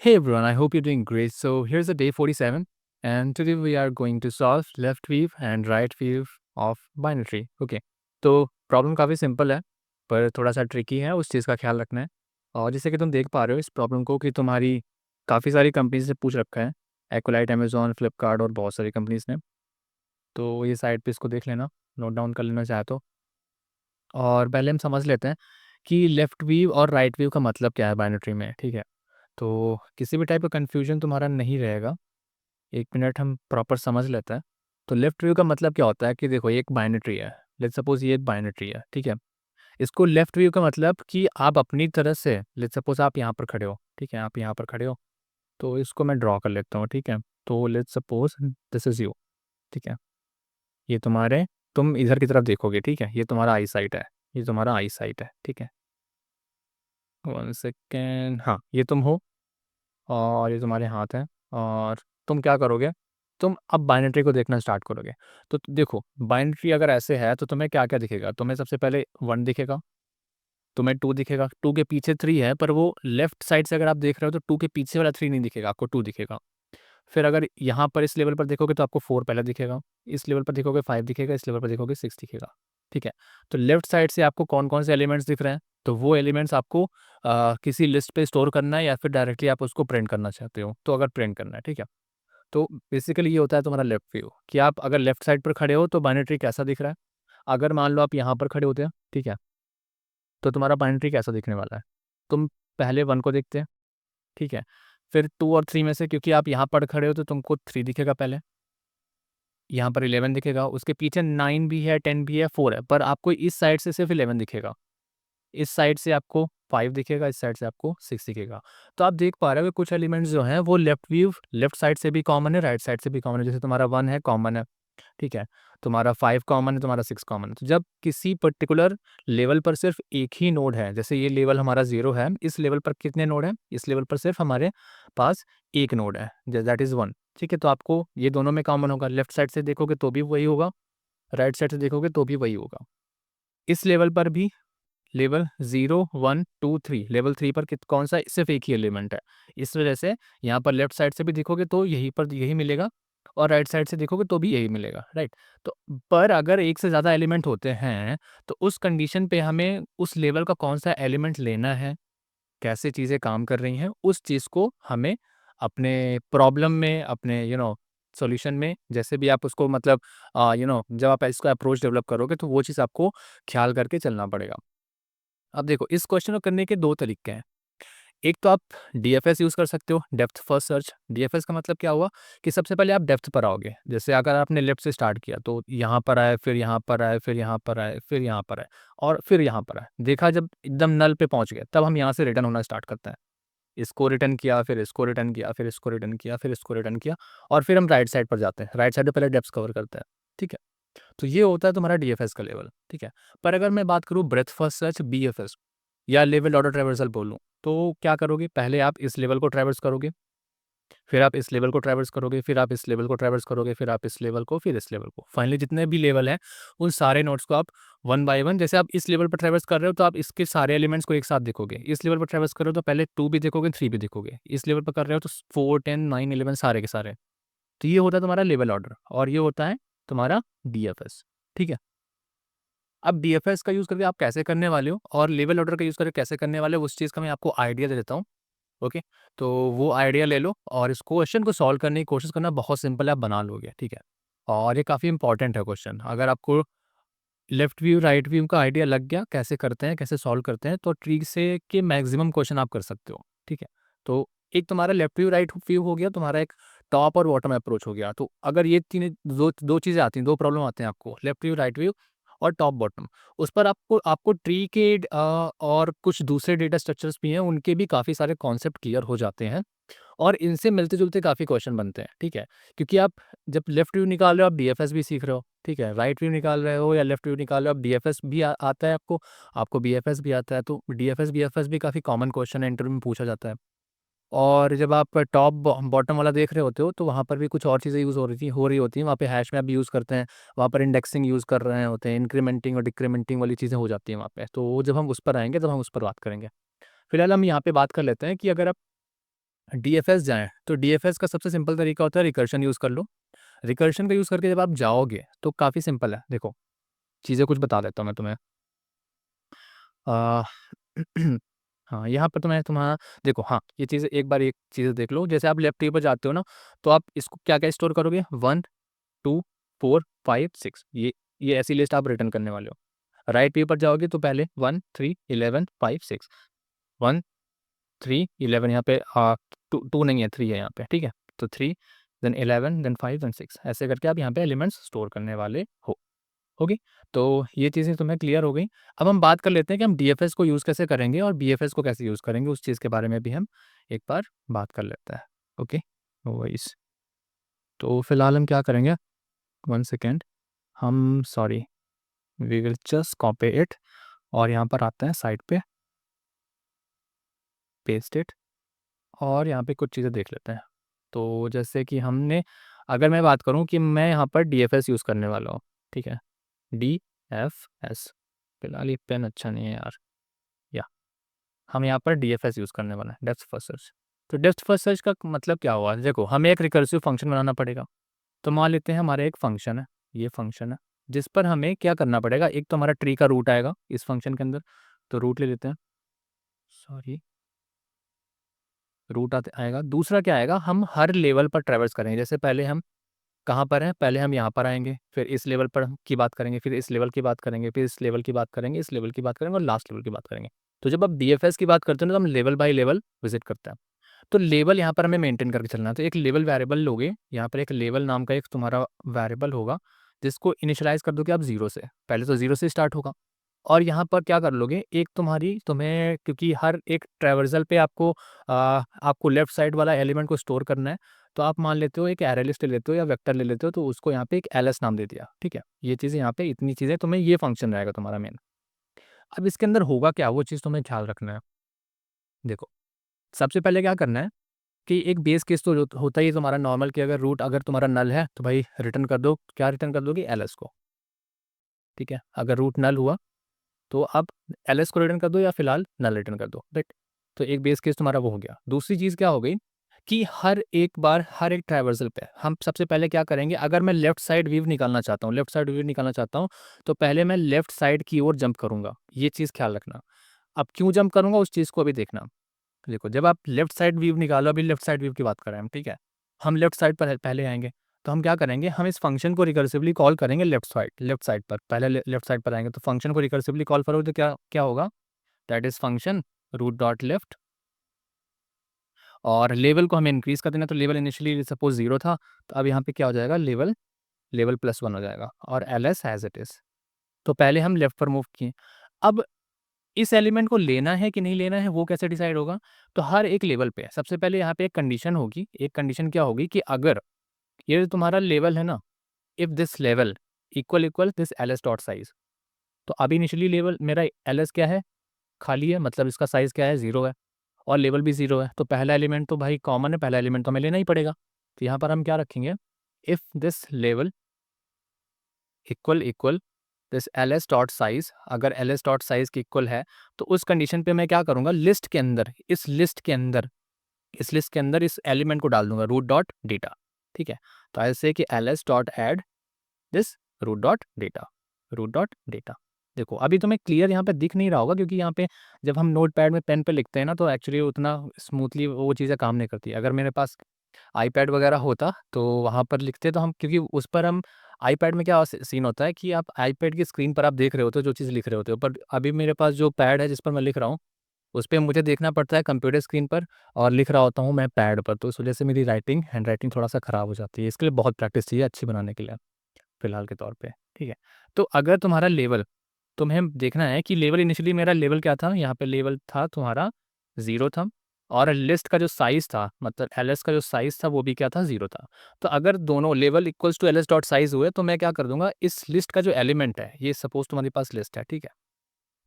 Hey everyone, I hope you're doing great. So here's the day 47, and today we are going to solve left weave and right weave of binary. Okay, तो problem काफ़ी simple है, पर थोड़ा सा tricky है, उस चीज़ का ख्याल रखना है। और जैसे कि तुम देख पा रहे हो इस प्रॉब्लम को कि तुम्हारी काफ़ी सारी कंपनीज से पूछ रखा है, एक्वालाइट, अमेजोन, फ्लिपकार्ट और बहुत सारी कंपनीज ने। तो ये साइड पे इसको देख लेना, नोट डाउन कर लेना चाहे तो। और पहले हम समझ लेते हैं कि लेफ्ट वीव और राइट वीव का मतलब क्या है बाइनरी में, ठीक है। तो किसी भी टाइप का कन्फ्यूजन तुम्हारा नहीं रहेगा। 1 मिनट हम प्रॉपर समझ लेते हैं। तो लेफ्ट व्यू का मतलब क्या होता है कि देखो ये एक बाइनरी है। लेट्स सपोज़ ये एक बाइनरी है, ठीक है। इसको लेफ्ट व्यू का मतलब कि आप अपनी तरह से लेट्स सपोज़ आप यहाँ पर खड़े हो, ठीक है, आप यहाँ पर खड़े हो, तो इसको मैं ड्रॉ कर लेता हूँ, ठीक है। तो let's suppose this is you, ठीक है। ये तुम्हारे तुम इधर की तरफ देखोगे, ठीक है। ये तुम्हारा आई साइट है, ये तुम्हारा आई साइट है, ठीक है। 1 सेकेंड, हाँ, ये तुम हो और ये तुम्हारे हाथ हैं और तुम क्या करोगे, तुम अब बाइनरी को देखना स्टार्ट करोगे। तो देखो बाइनरी अगर ऐसे है तो तुम्हें क्या-क्या दिखेगा? तुम्हें सबसे पहले 1 दिखेगा, तुम्हें 2 दिखेगा, 2 के पीछे 3 है पर वो लेफ्ट साइड से अगर आप देख रहे हो तो 2 के पीछे वाला 3 नहीं दिखेगा, आपको 2 दिखेगा। फिर अगर यहाँ पर इस लेवल पर देखोगे तो आपको 4 पहले दिखेगा, इस लेवल पर देखोगे 5 दिखेगा, इस लेवल पर देखोगे 6 दिखेगा, ठीक है। तो लेफ्ट साइड से आपको कौन-कौन से एलिमेंट्स दिख रहे हैं? तो वो एलिमेंट्स आपको किसी लिस्ट पे स्टोर करना है या फिर डायरेक्टली आप उसको प्रिंट करना चाहते हो, तो अगर प्रिंट करना है, ठीक है। तो बेसिकली ये होता है तुम्हारा लेफ्ट व्यू कि आप अगर लेफ्ट साइड पर खड़े हो तो बाइनरी कैसा दिख रहा है। अगर मान लो आप यहाँ पर खड़े होते हैं, ठीक है, तो तुम्हारा बाइनरी कैसा दिखने वाला है। तुम पहले 1 को देखते हैं, ठीक है। फिर 2 और 3 में से क्योंकि आप यहाँ पर खड़े हो तो तुमको 3 दिखेगा पहले, यहाँ पर 11 दिखेगा, उसके पीछे 9 भी है, 10 भी है, 4 है, पर आपको इस साइड से सिर्फ 11 दिखेगा। इस साइड से आपको 5 दिखेगा, इस साइड से आपको 6 दिखेगा। तो आप देख पा रहे हो कि कुछ एलिमेंट्स जो हैं वो लेफ्ट साइड से भी कॉमन है, राइट साइड से भी कॉमन है। जैसे तुम्हारा 1 है, कॉमन है, ठीक है। तुम्हारा 5 कॉमन है, तुम्हारा 6 कॉमन है। तो जब किसी पर्टिकुलर लेवल पर सिर्फ एक ही नोड है, जैसे ये लेवल हमारा 0 है, इस लेवल पर कितने नोड हैं? इस लेवल पर सिर्फ हमारे पास 1 नोड है, ज दैट इज़ 1, ठीक है। तो आपको ये दोनों में कॉमन होगा। लेफ्ट साइड से देखोगे तो भी वही होगा, राइट साइड से देखोगे तो भी वही होगा। इस लेवल पर भी लेवल 0, 1, 2, 3 लेवल 3 पर कित कौन-सा सिर्फ़ एक ही एलिमेंट है। इस वजह से यहाँ पर लेफ्ट साइड से भी देखोगे तो यहीं पर यही मिलेगा और राइट साइड से देखोगे तो भी यही मिलेगा, राइट? तो पर अगर एक से ज़्यादा एलिमेंट होते हैं, तो उस कंडीशन पे हमें उस लेवल का कौन-सा एलिमेंट लेना है, कैसे चीज़ें काम कर रही हैं, उस चीज़ को हमें अपने प्रॉब्लम में, अपने सॉल्यूशन में जैसे भी आप उसको मतलब जब आप इसका अप्रोच डेवलप करोगे तो वो चीज़ आपको ख़्याल करके चलना पड़ेगा। अब देखो इस क्वेश्चन को करने के 2 तरीके हैं। एक तो आप डीएफएस यूज़ कर सकते हो, डेप्थ फर्स्ट सर्च। डीएफएस का मतलब क्या हुआ कि सबसे पहले आप डेप्थ पर आओगे। जैसे अगर आपने लेफ्ट से स्टार्ट किया तो यहाँ पर आए, फिर यहाँ पर आए, फिर यहाँ पर आए, फिर यहाँ पर आए और फिर यहाँ पर आए। देखा जब एकदम नल पे पहुँच गए, तब हम यहाँ से रिटर्न होना स्टार्ट करते हैं। इसको रिटर्न किया, फिर इसको रिटर्न किया, फिर इसको रिटर्न किया, फिर इसको रिटर्न किया और फिर हम राइट साइड पर जाते हैं। राइट साइड पे पहले डेप्थ कवर करते हैं, ठीक है? तो ये होता है तुम्हारा डीएफएस का लेवल, ठीक है? पर अगर मैं बात करूँ ब्रेडथ फर्स्ट सर्च बीएफएस या लेवल ऑर्डर ट्रैवर्सल बोलूँ, तो क्या करोगे? पहले आप इस लेवल को ट्रैवर्स करोगे, फिर आप इस लेवल को ट्रैवर्स करोगे, फिर आप इस लेवल को ट्रैवर्स करोगे, फिर आप इस लेवल को, फिर इस लेवल को। फाइनली जितने भी लेवल हैं, उन सारे नोड्स को आप वन बाय वन जैसे आप इस लेवल पर ट्रैवर्स कर रहे हो, तो आप इसके सारे एलिमेंट्स को एक साथ देखोगे। इस लेवल पर ट्रैवर्स कर रहे हो, तो पहले 2 भी देखोगे, 3 भी देखोगे। इस लेवल पर कर रहे हो, तो 4, 10, 9, 11 सारे के सारे। तो ये होता है तुम्हारा लेवल ऑर्डर और ये होता है तुम्हारा डीएफएस, ठीक है? अब डीएफएस का यूज़ करके आप कैसे करने वाले हो और लेवल ऑर्डर का यूज़ करके कैसे करने वाले हो, उस चीज़ का मैं आपको आइडिया दे देता हूँ। ओके, तो वो आइडिया ले लो और इस क्वेश्चन को सॉल्व करने की कोशिश करना, बहुत सिंपल है, आप बना लोगे, ठीक है। और ये काफ़ी इंपॉर्टेंट है क्वेश्चन। अगर आपको लेफ्ट व्यू राइट व्यू का आइडिया लग गया कैसे करते हैं, कैसे सॉल्व करते हैं, तो ट्रिक से के मैक्सिमम क्वेश्चन आप कर सकते हो, ठीक है। तो एक तुम्हारा लेफ्ट व्यू राइट व्यू हो गया, तुम्हारा एक टॉप और बॉटम अप्रोच हो गया। तो अगर ये तीन दो दो चीज़ें आती हैं, दो प्रॉब्लम आते हैं आपको, लेफ्ट व्यू राइट व्यू और टॉप बॉटम, उस पर आपको आपको ट्री के और कुछ दूसरे डेटा स्ट्रक्चर्स भी हैं, उनके भी काफ़ी सारे कॉन्सेप्ट क्लियर हो जाते हैं और इनसे मिलते-जुलते काफ़ी क्वेश्चन बनते हैं, ठीक है? क्योंकि आप जब लेफ्ट व्यू निकाल रहे हो, आप डीएफएस भी सीख रहे हो, ठीक है? राइट व्यू निकाल रहे हो या लेफ्ट व्यू निकाल रहे हो, आप डीएफएस भी आता है आपको, आपको बीएफएस भी आता है, तो डीएफएस, बीएफएस भी काफ़ी कॉमन क्वेश्चन है, इंटरव्यू में पूछा जाता है। और जब आप टॉप बॉटम वाला देख रहे होते हो, तो वहाँ पर भी कुछ और चीज़ें यूज़ हो रही होती हैं, वहाँ पे हैश मैप भी यूज़ करते हैं, वहाँ पर इंडेक्सिंग यूज़ कर रहे होते हैं, इंक्रीमेंटिंग और डिक्रीमेंटिंग वाली चीज़ें हो जाती हैं वहाँ पे। तो जब हम उस पर आएँगे, तब हम उस पर बात करेंगे। फिलहाल हम यहाँ पे बात कर लेते हैं कि अगर आप डीएफएस जाएँ, तो डीएफएस का सबसे सिंपल तरीका होता है रिकर्शन यूज़ कर लो। रिकर्शन का यूज़ करके जब आप जाओगे तो काफ़ी सिंपल है। देखो, चीज़ें कुछ बता देता हूँ मैं तुम्हें। अ, हाँ, यहाँ पर तो मैं तुम्हारा देखो, हाँ, ये चीज़ें एक बार एक चीज़ देख लो। जैसे आप लेफ्ट कीपर पर जाते हो ना, तो आप इसको क्या-क्या स्टोर करोगे? 1, 2, 4, 5, 6 ये ऐसी लिस्ट आप रिटर्न करने वाले हो। राइट कीपर पर जाओगे तो पहले 1, 3, 11, 5, 6 1, 3, 11 यहाँ पे 2 नहीं है, 3 है यहाँ पे, ठीक है? तो 3 देन 11 देन 5 देन 6 ऐसे करके आप यहाँ पे एलिमेंट्स स्टोर करने वाले हो। ओके, तो ये चीज़ें तुम्हें क्लियर हो गई। अब हम बात कर लेते हैं कि हम डीएफएस को यूज़ कैसे करेंगे और बीएफएस को कैसे यूज़ करेंगे, उस चीज़ के बारे में भी हम एक बार बात कर लेते हैं। Okay, no worries. तो फिलहाल हम क्या करेंगे, 1 सेकंड, हम sorry, we will just copy it और यहाँ पर आते हैं साइड पे, पेस्ट इट और यहाँ पे कुछ चीज़ें देख लेते हैं। तो जैसे कि हमने, अगर मैं बात करूँ कि मैं यहाँ पर डीएफएस यूज़ करने वाला हूँ, ठीक है? डीएफएस, फिलहाल ये पेन अच्छा नहीं है यार। या हम यहाँ पर डीएफएस यूज़ करने वाला है, डेप्थ फर्स्ट सर्च। तो डेप्थ फर्स्ट सर्च का मतलब क्या हुआ? देखो, हमें एक रिकर्सिव फंक्शन बनाना पड़ेगा। तो मान लेते हैं हमारा एक फंक्शन है, ये फंक्शन है, जिस पर हमें क्या करना पड़ेगा? एक तो हमारा ट्री का रूट आएगा इस फंक्शन के अंदर, तो रूट ले लेते हैं। सॉरी, रूट आएगा। दूसरा क्या आएगा? हम हर लेवल पर ट्रैवर्स करेंगे। जैसे पहले हम कहाँ पर हैं? पहले हम यहाँ पर आएँगे, फिर इस लेवल पर की बात करेंगे, फिर इस लेवल की बात करेंगे, फिर इस लेवल की बात करेंगे, इस लेवल की बात करेंगे और लास्ट लेवल की बात करेंगे। तो जब आप डीएफएस की बात करते हो ना, तो हम लेवल बाय लेवल विज़िट करते हैं। तो लेवल यहाँ पर हमें मेंटेन करके चलना है। तो एक लेवल वेरिएबल लोगे, यहाँ पर एक लेवल नाम का एक तुम्हारा वेरिएबल होगा, जिसको इनिशियलाइज़ कर दोगे आप 0 से। पहले तो 0 से स्टार्ट होगा और यहाँ पर क्या कर लोगे, एक तुम्हें क्योंकि हर एक ट्रैवर्सल पे आपको लेफ्ट साइड वाला एलिमेंट को स्टोर करना है, तो आप मान लेते हो एक एरे लिस्ट ले लेते हो या वेक्टर ले लेते हो, तो उसको यहाँ पे एक एलएस नाम दे दिया, ठीक है? ये चीज़ें यहाँ पे इतनी चीज़ें तुम्हें, ये फंक्शन रहेगा तुम्हारा मेन। अब इसके अंदर होगा क्या, वो चीज़ तुम्हें ख्याल रखना है। देखो, सबसे पहले क्या करना है कि एक बेस केस तो होता ही है तुम्हारा नॉर्मल, कि अगर रूट अगर तुम्हारा नल है तो भाई रिटर्न कर दो, क्या रिटर्न कर दोगे? एलएस को, ठीक है? अगर रूट नल हुआ तो आप एलएस को रिटर्न कर दो या फिलहाल नल रिटर्न कर दो, राइट? तो एक बेस केस तुम्हारा वो हो गया। दूसरी चीज़ क्या हो गई कि हर एक बार हर एक ट्रैवर्सल पे हम सबसे पहले क्या करेंगे, अगर मैं लेफ्ट साइड व्यू निकालना चाहता हूँ, लेफ्ट साइड व्यू निकालना चाहता हूँ, तो पहले मैं लेफ्ट साइड की ओर जंप करूँगा। ये चीज़ ख्याल रखना। अब क्यों जंप करूँगा उस चीज़ को अभी देखना। देखो, जब आप लेफ्ट साइड व्यू निकालो, अभी लेफ्ट साइड व्यू की बात कर रहे हैं हम, ठीक है? हम लेफ्ट साइड पर पहले आएँगे, तो हम क्या करेंगे, हम इस फंक्शन को रिकर्सिवली कॉल करेंगे लेफ्ट साइड पर। पहले लेफ्ट साइड पर आएँगे, तो फंक्शन को रिकर्सिवली कॉल करोगे तो क्या क्या होगा? That is function root dot left और लेवल को हमें इंक्रीज़ कर देना, तो लेवल इनिशियली सपोज़ 0 था, तो अब यहाँ पे क्या हो जाएगा, लेवल लेवल +1 हो जाएगा और एलएस एज़ इट इज़। तो पहले हम लेफ्ट पर मूव किए। अब इस एलिमेंट को लेना है कि नहीं लेना है, वो कैसे डिसाइड होगा? तो हर एक लेवल पे सबसे पहले यहाँ पे एक कंडीशन होगी। एक कंडीशन क्या होगी कि अगर ये जो तुम्हारा लेवल है ना, if this level equal this LS dot size, तो अभी इनिशियली लेवल मेरा एलएस क्या है? खाली है, मतलब इसका साइज़ क्या है? 0 है और लेवल भी 0 है। तो पहला एलिमेंट तो भाई कॉमन है, पहला एलिमेंट तो हमें लेना ही पड़ेगा। तो यहाँ पर हम क्या रखेंगे? If this level equal this LS dot size, अगर एलएस डॉट साइज़ के इक्वल है, तो उस कंडीशन पे मैं क्या करूँगा, लिस्ट के अंदर, इस लिस्ट के अंदर इस एलिमेंट को डाल दूँगा रूट डॉट डेटा, ठीक है? तो ऐसे कि LS dot add this root dot data. देखो, अभी तुम्हें क्लियर यहाँ पे दिख नहीं रहा होगा, क्योंकि यहाँ पे जब हम नोटपैड में पेन पे लिखते हैं ना, तो एक्चुअली उतना स्मूथली वो चीज़ें काम नहीं करती। अगर मेरे पास आईपैड वगैरह होता तो वहाँ पर लिखते, तो हम, क्योंकि उस पर हम आईपैड में क्या सीन होता है कि आप आईपैड की स्क्रीन पर आप देख रहे होते हो जो चीज़ लिख रहे होते हो, पर अभी मेरे पास जो पैड है जिस पर मैं लिख रहा हूँ, उस पे मुझे देखना पड़ता है कंप्यूटर स्क्रीन पर और लिख रहा होता हूँ मैं पैड पर, तो इस वजह से मेरी हैंड राइटिंग थोड़ा-सा ख़राब हो जाती है। इसके लिए बहुत प्रैक्टिस चाहिए अच्छी बनाने के लिए, फ़िलहाल के तौर पे, ठीक है? तो अगर तुम्हारा लेवल, तुम्हें देखना है कि लेवल इनिशियली मेरा लेवल क्या था, यहाँ पे लेवल था तुम्हारा 0 था और लिस्ट का जो साइज़ था, मतलब एलएस का जो साइज़ था वो भी क्या था, 0 था। तो अगर दोनों level equals to LS dot size हुए, तो मैं क्या कर दूँगा, इस लिस्ट का जो एलिमेंट है, ये सपोज़ तुम्हारे पास लिस्ट है, ठीक है?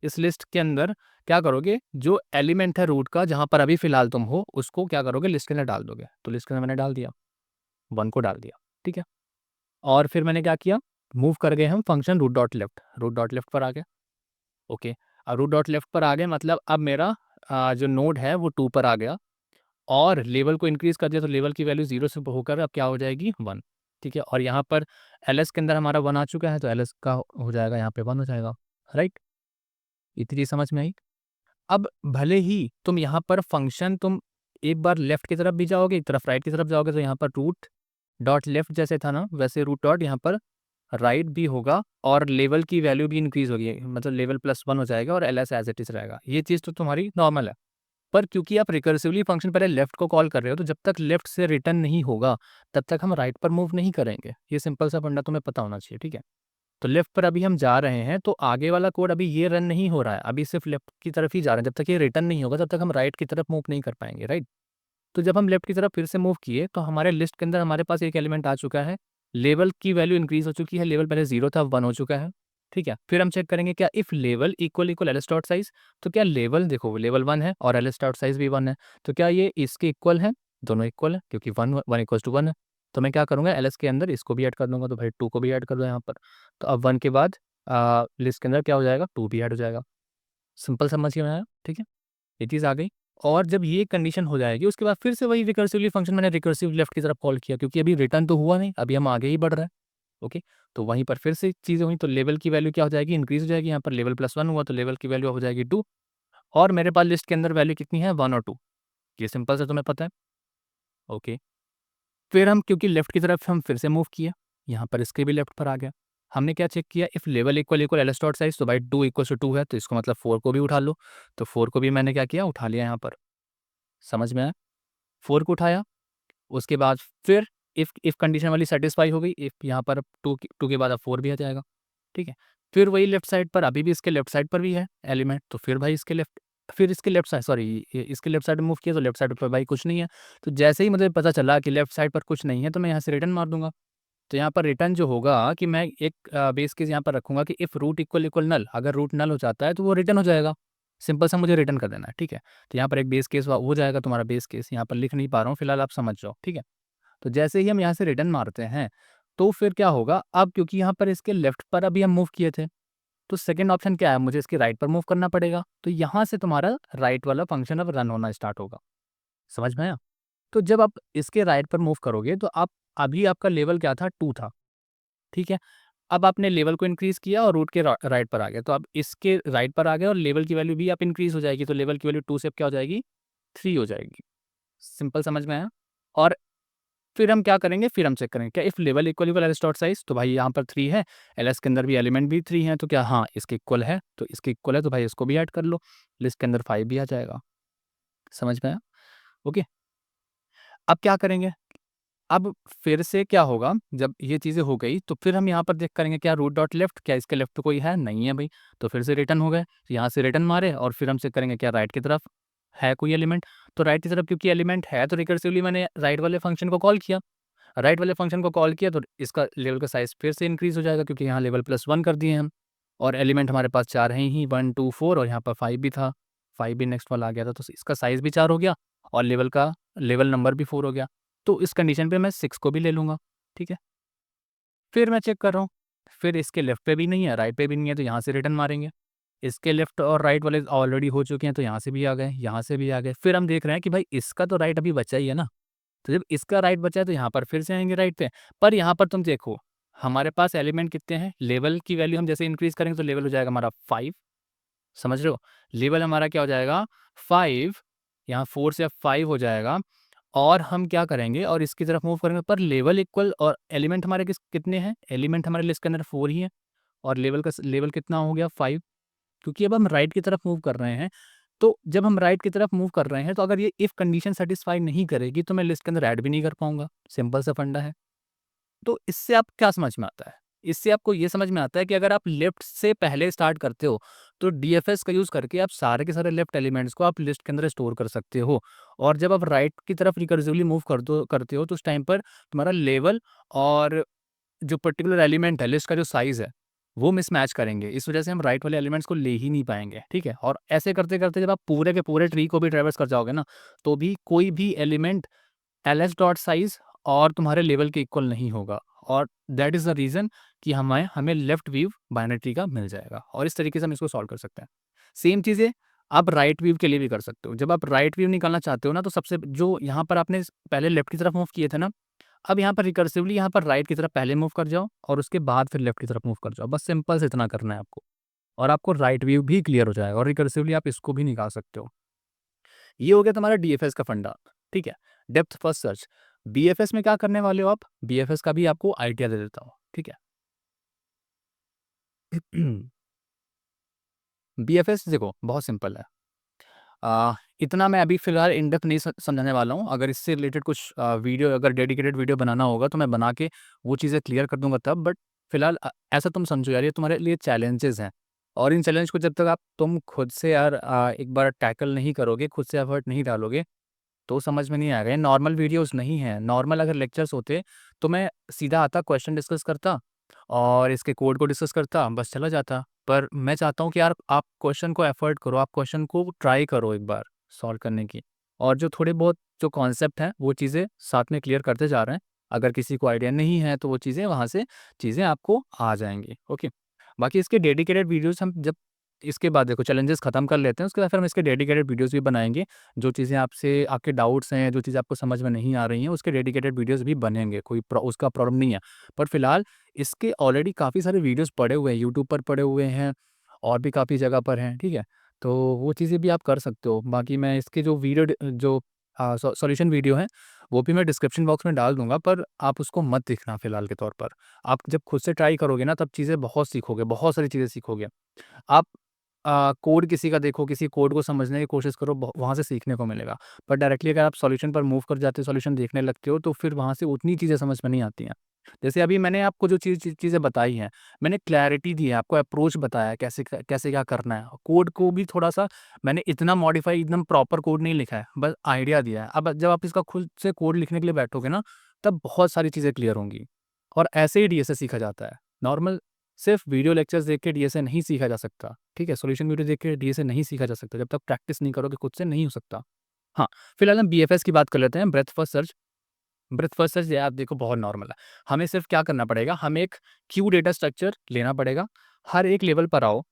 इस लिस्ट के अंदर क्या करोगे, जो एलिमेंट है रूट का जहाँ पर अभी फ़िलहाल तुम हो, उसको क्या करोगे, लिस्ट के अंदर डाल दोगे। तो लिस्ट के अंदर मैंने डाल दिया, 1 को डाल दिया, ठीक है? और फिर मैंने क्या किया, मूव कर गए हम फंक्शन रूट डॉट लेफ्ट पर आ गए, ओके। रूट डॉट लेफ्ट पर आ गए, मतलब अब मेरा जो नोड है वो 2 पर आ गया और लेवल को इंक्रीज़ कर दिया तो लेवल की वैल्यू 0 से होकर अब क्या हो जाएगी 1, ठीक है? और यहाँ पर एलएस के अंदर हमारा 1 आ चुका है तो एलएस का हो जाएगा यहाँ पे 1 हो जाएगा, राइट? इतनी चीज़ समझ में आई? अब भले ही तुम यहाँ पर फंक्शन तुम एक बार लेफ्ट की तरफ भी जाओगे, एक तरफ राइट की तरफ जाओगे तो यहाँ पर रूट डॉट लेफ्ट जैसे था ना, वैसे रूट डॉट यहाँ पर राइट भी होगा और लेवल की वैल्यू भी इंक्रीज़ होगी, मतलब लेवल +1 हो जाएगा और एलएस एज़ इट इज़ रहेगा। ये चीज़ तो तुम्हारी नॉर्मल है। पर क्योंकि आप रिकर्सिवली फंक्शन पहले लेफ्ट को कॉल कर रहे हो, तो जब तक लेफ्ट से रिटर्न नहीं होगा, तब तक हम राइट पर मूव नहीं करेंगे। ये सिंपल सा फंडा तुम्हें पता होना चाहिए, ठीक है? तो लेफ्ट पर अभी हम जा रहे हैं, तो आगे वाला कोड अभी ये रन नहीं हो रहा है, अभी सिर्फ लेफ्ट की तरफ ही जा रहे हैं। जब तक ये रिटर्न नहीं होगा, तब तक हम राइट की तरफ मूव नहीं कर पाएँगे, राइट? तो जब हम लेफ्ट की तरफ फिर से मूव किए, तो हमारे लिस्ट के अंदर हमारे पास एक एलिमेंट आ चुका है। लेवल की वैल्यू इंक्रीज़ हो चुकी है, लेवल पहले 0 था, अब 1 हो चुका है, ठीक है? फिर हम चेक करेंगे क्या if level equal LS dot size, तो क्या लेवल देखो लेवल 1 है और एलएस डॉट साइज़ भी 1 है, तो क्या ये इसके इक्वल है? दोनों इक्वल है क्योंकि 1 इक्वल्स टू 1 है। तो मैं क्या करूँगा एलएस के अंदर इसको भी ऐड कर दूँगा, तो भाई 2 को भी ऐड कर दो यहाँ पर। तो अब 1 के बाद लिस्ट के अंदर क्या हो जाएगा 2 भी ऐड हो जाएगा। सिंपल समझ में आया, ठीक है? ये चीज़ आ गई। और जब ये कंडीशन हो जाएगी उसके बाद फिर से वही रिकर्सिवली फंक्शन मैंने रिकर्सिव लेफ्ट की तरफ कॉल किया क्योंकि अभी रिटर्न तो हुआ नहीं, अभी हम आगे ही बढ़ रहे हैं, ओके? तो वहीं पर फिर से चीज़ें हुई तो लेवल की वैल्यू क्या हो जाएगी इंक्रीज़ हो जाएगी, यहाँ पर लेवल +1 हुआ तो लेवल की वैल्यू हो जाएगी 2 और मेरे पास लिस्ट के अंदर वैल्यू कितनी है 1 और 2, ये सिंपल सा तुम्हें पता है, ओके? फिर हम क्योंकि लेफ्ट की तरफ हम फिर से मूव किए, यहाँ पर इसके भी लेफ्ट पर आ गया। हमने क्या चेक किया if level equal LS dot size तो भाई 2 इक्वल्स टू 2 है तो इसको मतलब 4 को भी उठा लो, तो 4 को भी मैंने क्या किया उठा लिया यहाँ पर, समझ में आया? 4 को उठाया उसके बाद फिर इफ कंडीशन वाली सैटिस्फाई हो गई, इफ यहाँ पर 2 के बाद अब 4 भी आ जाएगा, ठीक है? फिर वही लेफ्ट साइड पर अभी भी इसके लेफ्ट साइड पर भी है एलिमेंट, तो फिर भाई इसके लेफ्ट फिर इसके लेफ्ट साइड सॉरी इसके लेफ्ट साइड में मूव किया तो लेफ्ट साइड पर भाई कुछ नहीं है। तो जैसे ही मुझे पता चला कि लेफ्ट साइड पर कुछ नहीं है, तो मैं यहाँ से रिटर्न मार दूँगा। तो यहाँ पर रिटर्न जो होगा कि मैं एक बेस केस यहाँ पर रखूँगा कि इफ रूट इक्वल नल, अगर रूट नल हो जाता है तो वो रिटर्न हो जाएगा। सिंपल सा मुझे रिटर्न कर देना है, ठीक है? तो यहाँ पर एक बेस केस हो जाएगा तुम्हारा बेस केस, यहाँ पर लिख नहीं पा रहा हूँ, फिलहाल आप समझ जाओ, ठीक है? तो जैसे ही हम यहाँ से रिटर्न मारते हैं, तो फिर क्या होगा, अब क्योंकि यहाँ पर इसके लेफ्ट पर अभी हम मूव किए थे, तो सेकंड ऑप्शन क्या है, मुझे इसके राइट पर मूव करना पड़ेगा। तो यहाँ से तुम्हारा राइट वाला फंक्शन अब रन होना स्टार्ट होगा। समझ में आया? तो जब आप इसके राइट पर मूव करोगे, तो आप अभी आपका लेवल क्या था, 2 था, ठीक है? अब आपने लेवल को इंक्रीज़ किया और रूट के राइट पर आ गए, तो अब इसके राइट पर आ गए और लेवल की वैल्यू भी आप इंक्रीज़ हो जाएगी, तो लेवल की वैल्यू 2 से अब क्या हो जाएगी, 3 हो जाएगी। सिंपल समझ में आया? और फिर हम क्या करेंगे, फिर हम चेक करेंगे क्या if level equal LS dot size, तो भाई यहाँ पर 3 है, एलएस के अंदर भी एलिमेंट भी 3 है, तो क्या हाँ, इसके इक्वल है, तो इसके इक्वल है तो भाई इसको भी ऐड कर लो, लिस्ट के अंदर 5 भी आ जाएगा। समझ में आया? ओके, अब क्या करेंगे, अब फिर से क्या होगा, जब ये चीज़ें हो गई, तो फिर हम यहाँ पर चेक करेंगे क्या रूट डॉट लेफ्ट, क्या इसके लेफ्ट पे कोई है? नहीं है भई, तो फिर से रिटर्न हो गए, तो यहाँ से रिटर्न मारे और फिर हम चेक करेंगे क्या राइट की तरफ है कोई एलिमेंट, तो राइट की तरफ क्योंकि एलिमेंट है, तो रिकर्सिवली मैंने राइट वाले फंक्शन को कॉल किया। राइट वाले फंक्शन को कॉल किया तो इसका लेवल का साइज़ फिर से इंक्रीज़ हो जाएगा क्योंकि यहाँ लेवल +1 कर दिए हम और एलिमेंट हमारे पास 4 हैं ही 1, 2, 4 और यहाँ पर 5 भी था, 5 भी नेक्स्ट वाला आ गया था, तो इसका साइज़ भी 4 हो गया और लेवल नंबर भी 4 हो गया। तो इस कंडीशन पे मैं 6 को भी ले लूँगा, ठीक है? फिर मैं चेक कर रहा हूँ, फिर इसके लेफ्ट पे भी नहीं है, राइट पे भी नहीं है, तो यहाँ से रिटर्न मारेंगे। इसके लेफ्ट और राइट वाले ऑलरेडी हो चुके हैं, तो यहाँ से भी आ गए, यहाँ से भी आ गए। फिर हम देख रहे हैं कि भाई इसका तो राइट अभी बचा ही है ना, तो जब इसका राइट बचा है तो यहाँ पर फिर से आएँगे राइट पे। पर यहाँ पर तुम देखो, हमारे पास एलिमेंट कितने हैं? लेवल की वैल्यू हम जैसे इंक्रीज़ करेंगे तो लेवल हो जाएगा हमारा 5, समझ रहे हो? लेवल हमारा क्या हो जाएगा 5, यहाँ 4 से अब 5 हो जाएगा और हम क्या करेंगे और इसकी तरफ मूव करेंगे पर लेवल इक्वल और एलिमेंट हमारे कितने हैं? एलिमेंट हमारे लिस्ट के अंदर 4 ही है और लेवल कितना हो गया 5, क्योंकि अब हम राइट की तरफ मूव कर रहे हैं, तो जब हम राइट की तरफ मूव कर रहे हैं, तो अगर ये इफ कंडीशन सैटिस्फाई नहीं करेगी, तो मैं लिस्ट के अंदर ऐड भी नहीं कर पाऊँगा। सिंपल सा फंडा है। तो इससे आप क्या समझ में आता है? इससे आपको ये समझ में आता है कि अगर आप लेफ्ट से पहले स्टार्ट करते हो, तो डीएफएस का यूज़ करके आप सारे के सारे लेफ्ट एलिमेंट्स को आप लिस्ट के अंदर स्टोर कर सकते हो और जब आप राइट की तरफ रिकर्सिवली मूव करते हो, तो उस टाइम पर तुम्हारा लेवल और जो पर्टिकुलर एलिमेंट है, लिस्ट का जो साइज़ है, वो मिसमैच करेंगे। इस वजह से हम राइट वाले एलिमेंट्स को ले ही नहीं पाएँगे, ठीक है? और ऐसे करते-करते जब आप पूरे के पूरे ट्री को भी ट्रैवर्स कर जाओगे ना, तो भी कोई भी एलिमेंट एलएस डॉट साइज़ और तुम्हारे लेवल के इक्वल नहीं होगा और दैट इज़ द रीज़न कि हमें लेफ्ट व्यू बाइनरी ट्री का मिल जाएगा और इस तरीके से हम इसको सॉल्व कर सकते हैं। सेम चीज़ें आप राइट व्यू के लिए भी कर सकते हो। जब आप राइट व्यू निकालना चाहते हो ना, तो सबसे जो यहाँ पर आपने पहले लेफ्ट की तरफ मूव किए थे ना, अब यहाँ पर रिकर्सिवली यहाँ पर राइट की तरफ पहले मूव कर जाओ और उसके बाद फिर लेफ्ट की तरफ मूव कर जाओ। बस सिंपल से इतना करना है आपको, और आपको राइट व्यू भी क्लियर हो जाएगा और रिकर्सिवली आप इसको भी निकाल सकते हो। ये हो गया तुम्हारा डीएफएस का फंडा, ठीक है? Depth first search. बीएफएस में क्या करने वाले हो आप? बीएफएस का भी आपको आइडिया दे देता हूँ, ठीक है? बीएफएस देखो बहुत सिंपल है। इतना मैं अभी फ़िलहाल इन डेप्थ नहीं समझाने वाला हूँ। अगर इससे रिलेटेड कुछ वीडियो, अगर डेडिकेटेड वीडियो बनाना होगा तो मैं बना के वो चीज़ें क्लियर कर दूँगा तब। बट फ़िलहाल ऐसा तुम समझो यार, ये तुम्हारे लिए चैलेंजेज़ हैं, और इन चैलेंज को जब तक तुम खुद से यार एक बार टैकल नहीं करोगे, खुद से एफर्ट नहीं डालोगे, तो समझ में नहीं आएगा। ये नॉर्मल वीडियोज़ नहीं हैं। नॉर्मल अगर लेक्चर्स होते तो मैं सीधा आता, क्वेश्चन डिस्कस करता और इसके कोड को डिस्कस करता, बस चला जाता। पर मैं चाहता हूँ कि यार आप क्वेश्चन को एफर्ट करो, आप क्वेश्चन को ट्राई करो एक बार सॉल्व करने की, और जो थोड़े बहुत जो कॉन्सेप्ट हैं वो चीज़ें साथ में क्लियर करते जा रहे हैं। अगर किसी को आइडिया नहीं है तो वो चीज़ें वहाँ से चीज़ें आपको आ जाएँगी, ओके। बाकी इसके डेडिकेटेड वीडियोज़ हम जब इसके बाद देखो चैलेंजेस खत्म कर लेते हैं, उसके बाद फिर हम इसके डेडिकेटेड वीडियोज़ भी बनाएँगे। जो चीज़ें आपसे आपके डाउट्स हैं, जो चीज़ें आपको समझ में नहीं आ रही हैं, उसके डेडिकेटेड वीडियोज़ भी बनेंगे, कोई उसका प्रॉब्लम नहीं है। पर फिलहाल इसके ऑलरेडी काफ़ी सारे वीडियोज़ पड़े हुए हैं, यूट्यूब पर पड़े हुए हैं और भी काफ़ी जगह पर हैं, ठीक है? तो वो चीज़ें भी आप कर सकते हो। बाकी मैं इसके जो वीडियो जो सॉल्यूशन वीडियो हैं, वो भी मैं डिस्क्रिप्शन बॉक्स में डाल दूँगा, पर आप उसको मत देखना फ़िलहाल के तौर पर। आप जब खुद से ट्राई करोगे ना, तब चीज़ें बहुत सीखोगे, बहुत सारी चीज़ें सीखोगे। आप कोड किसी का देखो, किसी कोड को समझने की कोशिश करो, वहाँ से सीखने को मिलेगा। पर डायरेक्टली अगर आप सॉल्यूशन पर मूव कर जाते हो, सॉल्यूशन देखने लगते हो, तो फिर वहाँ से उतनी चीज़ें समझ में नहीं आती हैं। जैसे अभी मैंने आपको जो चीज़ें बताई हैं, मैंने क्लैरिटी दी है, आपको अप्रोच बताया है, कैसे क्या करना है। कोड को भी थोड़ा-सा मैंने इतना मॉडिफ़ाई, एकदम प्रॉपर कोड नहीं लिखा है, बस आइडिया दिया है। अब जब आप इसका खुद से कोड लिखने के लिए बैठोगे ना, तब बहुत सारी चीज़ें क्लियर होंगी, और ऐसे ही डीएसए सीखा जाता है। नॉर्मल सिर्फ वीडियो लेक्चर्स देख के डीएसए नहीं सीखा जा सकता, ठीक है? सॉल्यूशन वीडियो देख के डीएसए नहीं सीखा जा सकता, जब तक प्रैक्टिस नहीं करोगे खुद से नहीं हो सकता। हाँ, फिलहाल हम बीएफएस की बात कर लेते हैं, breath first search. Breath first search ये आप देखो बहुत नॉर्मल है। हमें सिर्फ क्या करना पड़ेगा, हमें एक क्यू डेटा स्ट्रक्चर लेना पड़ेगा। हर एक लेवल पर आओ,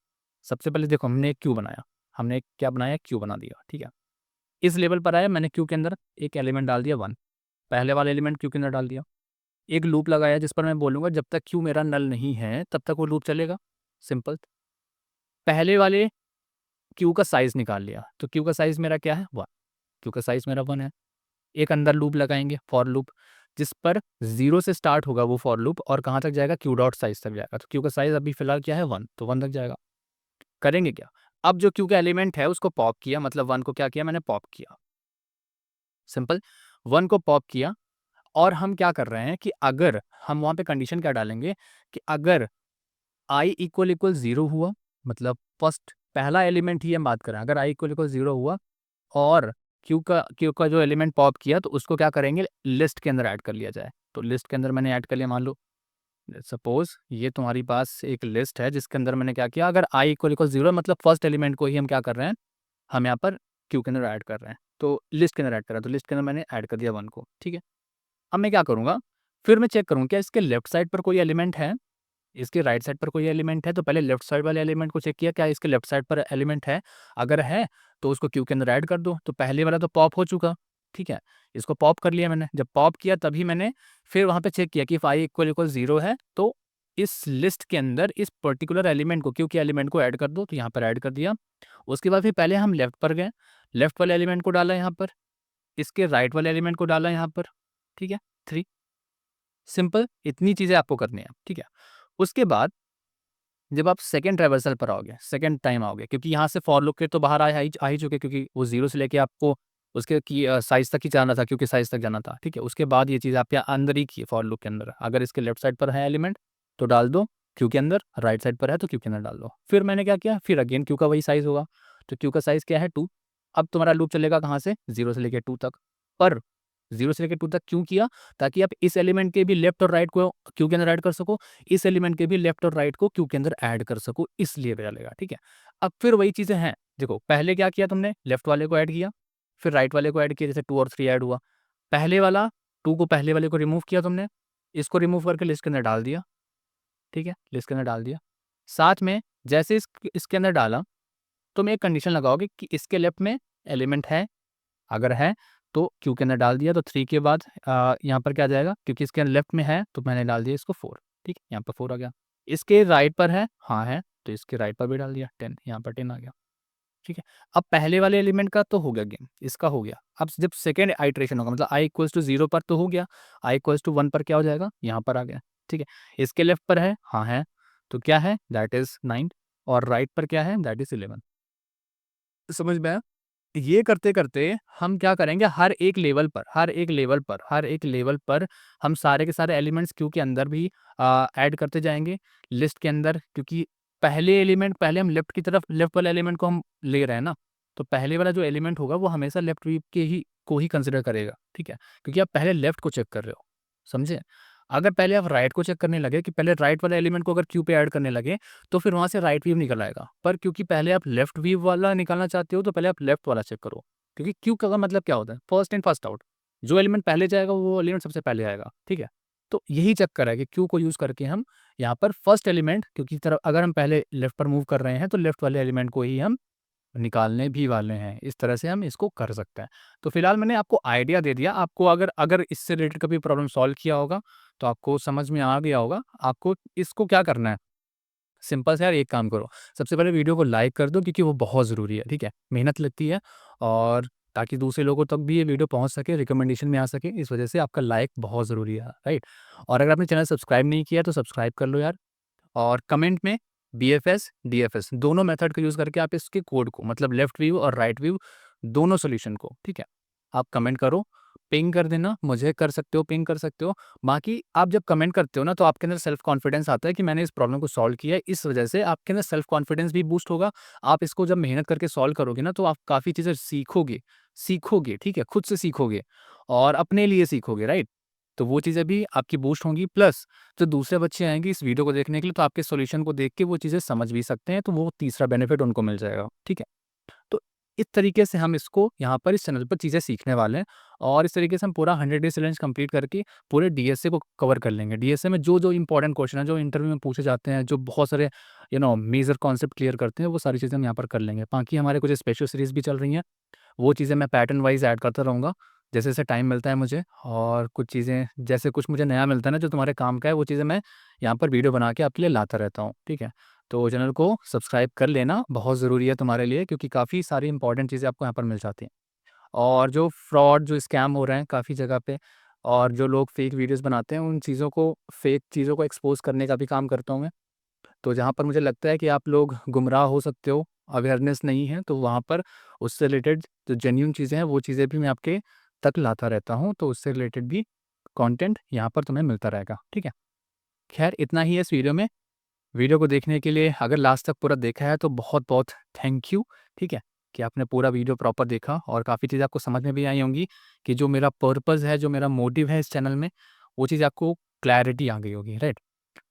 सबसे पहले देखो हमने एक क्यू बनाया, हमने एक क्या बनाया, क्यू बना दिया, ठीक है? इस लेवल पर आया, मैंने क्यू के अंदर एक एलिमेंट डाल दिया 1, पहले वाला एलिमेंट क्यू के अंदर डाल दिया। एक लूप लगाया जिस पर मैं बोलूँगा जब तक क्यू मेरा नल नहीं है, तब तक वो लूप चलेगा, सिंपल। पहले वाले क्यू का साइज़ निकाल लिया, तो क्यू का साइज़ मेरा क्या है? 1, क्यू का साइज़ मेरा 1 है। एक अंदर लूप लगाएँगे, फॉर लूप, जिस पर 0 से स्टार्ट होगा वो फॉर लूप और कहाँ तक जाएगा? क्यू डॉट साइज़ तक जाएगा। तो क्यू का साइज़ अभी फ़िलहाल क्या है? 1, तो 1 तक जाएगा। करेंगे क्या? अब जो क्यू का एलिमेंट है उसको पॉप किया, मतलब 1 को क्या किया? मैंने पॉप किया, सिंपल। 1 को पॉप किया, और हम क्या कर रहे हैं कि अगर हम वहाँ पे कंडीशन क्या डालेंगे कि अगर आई इक्वल इक्वल 0 हुआ, मतलब फर्स्ट पहला एलिमेंट ही हम बात कर रहे हैं, अगर आई इक्वल इक्वल 0 हुआ और क्यू का जो एलिमेंट पॉप किया, तो उसको क्या करेंगे? लिस्ट के अंदर ऐड कर लिया जाए। तो लिस्ट के अंदर मैंने ऐड कर लिया, मान लो सपोज़ ये तुम्हारी पास एक लिस्ट है जिसके अंदर मैंने क्या किया, अगर आई इक्वल इक्वल 0 मतलब फर्स्ट एलिमेंट को ही हम क्या कर रहे हैं, हम यहाँ पर क्यू के अंदर ऐड कर रहे हैं। तो लिस्ट के अंदर ऐड कर रहे हैं, तो लिस्ट के अंदर मैंने ऐड कर दिया 1 को, ठीक है? अब मैं क्या करूँगा, फिर मैं चेक करूँ क्या इसके लेफ्ट साइड पर कोई एलिमेंट है, इसके राइट साइड पर कोई एलिमेंट है। तो पहले लेफ्ट साइड वाले एलिमेंट को चेक किया, क्या इसके लेफ्ट साइड पर एलिमेंट है? अगर है, तो उसको क्यू के अंदर ऐड कर दो। तो पहले वाला तो पॉप हो चुका, ठीक है? इसको पॉप कर लिया मैंने। जब पॉप किया तभी मैंने फिर वहाँ पे चेक किया कि इफ आई इक्वल इक्वल 0 है, तो इस लिस्ट के अंदर इस पर्टिकुलर एलिमेंट को, क्यू के एलिमेंट को ऐड कर दो। तो यहाँ पर ऐड कर दिया। उसके बाद फिर पहले हम लेफ्ट पर गए, लेफ्ट वाले एलिमेंट को डाला यहाँ पर, इसके राइट वाले एलिमेंट को डाला यहाँ पर, ठीक है? 3, सिंपल इतनी चीज़ें आपको करनी है, ठीक है? उसके बाद जब आप सेकंड ट्रावर्सल पर आओगे, सेकंड टाइम आओगे, क्योंकि यहाँ से फॉर लूप के तो बाहर आ ही चुके, क्योंकि वो 0 से लेके आपको उसके की साइज़ तक ही जाना था, क्योंकि साइज़ तक जाना था, ठीक है? उसके बाद ये चीज़ आपके अंदर ही की है, फॉर लूप के अंदर। अगर इसके लेफ्ट साइड पर है एलिमेंट, तो डाल दो क्यू के अंदर, राइट साइड पर है तो क्यू के अंदर डाल दो। फिर मैंने क्या किया, फिर अगेन क्यू का वही साइज़ होगा, तो क्यू का साइज़ क्या है? 2। अब तुम्हारा लूप चलेगा कहाँ से? 0 से लेके 2 तक। पर 0 से लेके 2 तक क्यों किया? ताकि आप इस एलिमेंट के भी लेफ्ट और राइट को क्यू के अंदर ऐड कर सको, इस एलिमेंट के भी लेफ्ट और राइट को क्यू के अंदर ऐड कर सको, इसलिए चलेगा, ठीक है? अब फिर वही चीज़ें हैं, देखो पहले क्या किया तुमने? लेफ्ट वाले को ऐड किया, फिर राइट वाले को ऐड किया, जैसे 2 और 3 ऐड हुआ। पहले वाला 2 को पहले वाले को रिमूव किया तुमने, इसको रिमूव करके लिस्ट के अंदर डाल दिया, ठीक है? लिस्ट के अंदर डाल दिया। साथ में जैसे इसके अंदर डाला, तुम एक कंडीशन लगाओगे कि इसके लेफ्ट में एलिमेंट है, अगर है तो क्यू के अंदर डाल दिया, तो 3 के बाद यहाँ पर क्या आ जाएगा, क्योंकि इसके लेफ्ट में है तो मैंने डाल दिया इसको 4, ठीक है, यहाँ पर 4 आ गया। इसके राइट पर है, हाँ है, तो इसके राइट पर भी डाल दिया 10, यहाँ पर 10 आ गया, ठीक है। अब पहले वाले एलिमेंट का तो हो गया गेम, इसका हो गया। अब जब सेकेंड आइट्रेशन होगा, मतलब i = 0 पर तो हो गया, i = 1 पर क्या हो जाएगा, यहाँ पर आ गया, ठीक है। इसके लेफ्ट पर है, हाँ है, तो क्या है, दैट इज 9, और राइट पर क्या है, दैट इज 11। समझ में आया? ये करते-करते हम क्या करेंगे, हर एक लेवल पर हम सारे के सारे एलिमेंट्स क्यू के अंदर भी ऐड करते जाएँगे लिस्ट के अंदर, क्योंकि पहले हम लेफ्ट वाले एलिमेंट को हम ले रहे हैं ना, तो पहले वाला जो एलिमेंट होगा वो हमेशा लेफ्ट वीव के ही को ही कंसीडर करेगा, ठीक है? क्योंकि आप पहले लेफ्ट को चेक कर रहे हो, समझे? अगर पहले आप राइट को चेक करने लगे कि पहले राइट वाले एलिमेंट को अगर क्यू पे ऐड करने लगे, तो फिर वहाँ से राइट वीव निकल आएगा। पर क्योंकि पहले आप लेफ्ट वीव वाला निकालना चाहते हो, तो पहले आप लेफ्ट वाला चेक करो। क्योंकि क्यू का मतलब क्या होता है? First in first out. जो एलिमेंट पहले जाएगा वो एलिमेंट सबसे पहले आएगा, ठीक है? तो यही चक्कर है कि क्यू को यूज़ करके हम यहाँ पर फर्स्ट एलिमेंट, क्योंकि तरफ अगर हम पहले लेफ्ट पर मूव कर रहे हैं, तो लेफ्ट वाले एलिमेंट को ही हम निकालने भी वाले हैं। इस तरह से हम इसको कर सकते हैं। तो फिलहाल मैंने आपको आइडिया दे दिया। आपको अगर अगर इससे रिलेटेड कभी प्रॉब्लम सॉल्व किया होगा, तो आपको समझ में आ गया होगा। आपको इसको क्या करना है, सिंपल सा यार एक काम करो, सबसे पहले वीडियो को लाइक कर दो, क्योंकि वो बहुत ज़रूरी है, ठीक है? मेहनत लगती है, और ताकि दूसरे लोगों तक भी ये वीडियो पहुँच सके, रिकमेंडेशन में आ सके, इस वजह से आपका लाइक बहुत ज़रूरी है, राइट? और अगर आपने चैनल सब्सक्राइब नहीं किया, तो सब्सक्राइब कर लो यार। और कमेंट में बीएफएस, डीएफएस दोनों मेथड का यूज़ करके आप इसके कोड को, मतलब लेफ्ट व्यू और राइट व्यू दोनों सॉल्यूशन को, ठीक है, आप कमेंट करो, पिंग कर देना, मुझे कर सकते हो, पिंग कर सकते हो। बाकी आप जब कमेंट करते हो ना, तो आपके अंदर सेल्फ कॉन्फिडेंस आता है कि मैंने इस प्रॉब्लम को सॉल्व किया है, इस वजह से आपके अंदर सेल्फ कॉन्फिडेंस भी बूस्ट होगा। आप इसको जब मेहनत करके सॉल्व करोगे ना, तो आप काफ़ी चीज़ें सीखोगे, ठीक है, खुद से सीखोगे और अपने लिए सीखोगे, राइट? तो वो चीज़ें भी आपकी बूस्ट होंगी, प्लस जो दूसरे बच्चे आएँगे इस वीडियो को देखने के लिए, तो आपके सॉल्यूशन को देख के वो चीज़ें समझ भी सकते हैं, तो वो तीसरा बेनिफिट उनको मिल जाएगा, ठीक है? तो इस तरीके से हम इसको यहाँ पर इस चैनल पर चीज़ें सीखने वाले हैं, और इस तरीके से हम पूरा 100 डेज़ चैलेंज कंप्लीट करके पूरे डीएसए को कवर कर लेंगे। डीएसए में जो-जो इम्पोर्टेंट क्वेश्चन हैं, जो इंटरव्यू में पूछे जाते हैं, जो बहुत सारे मेजर कॉन्सेप्ट क्लियर करते हैं, वो सारी चीज़ें हम यहाँ पर कर लेंगे। बाकी हमारे कुछ स्पेशल सीरीज़ भी चल रही हैं, वो चीज़ें मैं पैटर्न वाइज़ ऐड करता रहूँगा, जैसे-जैसे टाइम मिलता है मुझे, और कुछ चीज़ें जैसे कुछ मुझे नया मिलता है ना, जो तुम्हारे काम का है, वो चीज़ें मैं यहाँ पर वीडियो बना के आपके लिए लाता रहता हूँ, ठीक है? तो चैनल को सब्सक्राइब कर लेना, बहुत ज़रूरी है तुम्हारे लिए, क्योंकि काफ़ी सारी इंपॉर्टेंट चीज़ें आपको यहाँ पर मिल जाती हैं। और जो फ्रॉड, जो स्कैम हो रहे हैं काफ़ी जगह पे, और जो लोग फेक वीडियोज़ बनाते हैं, उन चीज़ों को, फेक चीज़ों को एक्सपोज़ करने का भी काम करता हूँ मैं। तो जहाँ पर मुझे लगता है कि आप लोग गुमराह हो सकते हो, अवेयरनेस नहीं है, तो वहाँ पर उससे रिलेटेड जो जेन्युइन चीज़ें हैं, वो चीज़ें भी मैं आपके तक लाता रहता हूँ, तो उससे रिलेटेड भी कंटेंट यहाँ पर तुम्हें मिलता रहेगा, ठीक है? ख़ैर इतना ही है इस वीडियो में। वीडियो को देखने के लिए, अगर लास्ट तक पूरा देखा है, तो बहुत-बहुत थैंक यू, ठीक है? कि आपने पूरा वीडियो प्रॉपर देखा, और काफ़ी चीज़ें आपको समझ में भी आई होंगी कि जो मेरा पर्पज़ है, जो मेरा मोटिव है इस चैनल में, वो चीज़ आपको क्लैरिटी आ गई होगी, राइट?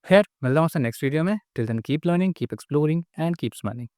खैर, मिलता हूँ आपसे नेक्स्ट वीडियो में। Till then keep learning, keep exploring and keep smiling.